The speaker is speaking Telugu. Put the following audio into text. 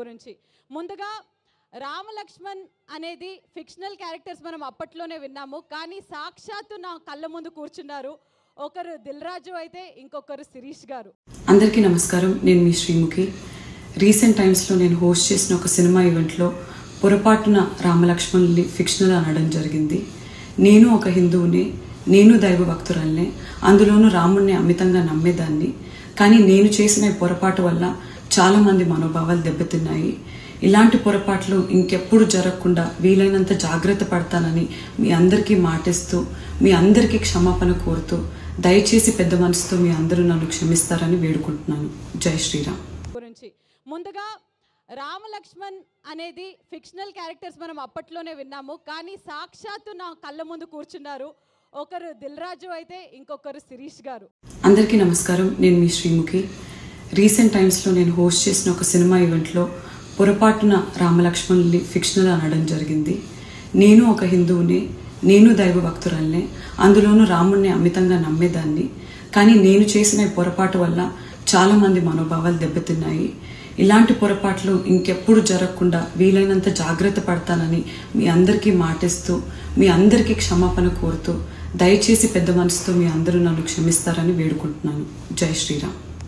గురించి ముందుగా రామ లక్ష్మణ్ అనేది ఫిక్షనల్ క్యారెక్టర్స్ మనం అప్పట్లోనే విన్నాము, కానీ సాక్షాత్తు నా కళ్ళ ముందు కూర్చున్నారు. ఒకరు దిల్ రాజు అయితే ఇంకొకరు శిరీష్ గారు. అందరికీ నమస్కారం. నేను మీ శ్రీముఖి. రీసెంట్ టైమ్స్లో నేను హోస్ట్ చేసిన ఒక సినిమా ఈవెంట్లో పొరపాటున రామలక్ష్మణుల్ని ఫిక్షనల్ అనడం జరిగింది. నేను ఒక హిందువుని, నేను దైవ భక్తురాల్నే, అందులోనూ రాముణ్ణి అమితంగా నమ్మేదాన్ని. కానీ నేను చేసిన ఈ పొరపాటు వల్ల చాలామంది మనోభావాలు దెబ్బతిన్నాయి. ఇలాంటి పొరపాట్లు ఇంకెప్పుడు జరగకుండా వీలైనంత జాగ్రత్త పడతానని మీ అందరికీ మాటిస్తూ, మీ అందరికీ క్షమాపణ కోరుతూ, దయచేసి పెద్ద మనసుతో మీ అందరూ నన్ను క్షమిస్తారని వేడుకుంటున్నాను. జై శ్రీరామ్. గురించి ముందుగా రామ లక్ష్మణ్ అనేది ఫిక్షనల్ క్యారెక్టర్స్ మనం అప్పట్లోనే విన్నాము, కానీ సాక్షాత్తు నా కళ్ళ ముందు కూర్చున్నారు. ఒకరు దిల్ రాజు అయితే ఇంకొకరు శిరీష్ గారు. అందరికీ నమస్కారం. నేను మీ శ్రీముఖి. రీసెంట్ టైమ్స్లో నేను హోస్ట్ చేసిన ఒక సినిమా ఈవెంట్లో పొరపాటున రామలక్ష్మణుల్ని ఫిక్షనల్ అనడం జరిగింది. నేను ఒక హిందువుని, నేను దైవ భక్తురాల్నే, అందులోనూ రాముణ్ణి అమితంగా నమ్మేదాన్ని. కానీ నేను చేసిన ఈ పొరపాటు వల్ల చాలామంది మనోభావాలు దెబ్బతిన్నాయి. ఇలాంటి పొరపాట్లు ఇంకెప్పుడు జరగకుండా వీలైనంత జాగ్రత్త పడతానని మీ అందరికీ మాటిస్తూ, మీ అందరికీ క్షమాపణ కోరుతూ, దయచేసి పెద్ద మనసుతో మీ అందరూ నన్ను క్షమిస్తారని వేడుకుంటున్నాను. జై శ్రీరామ్.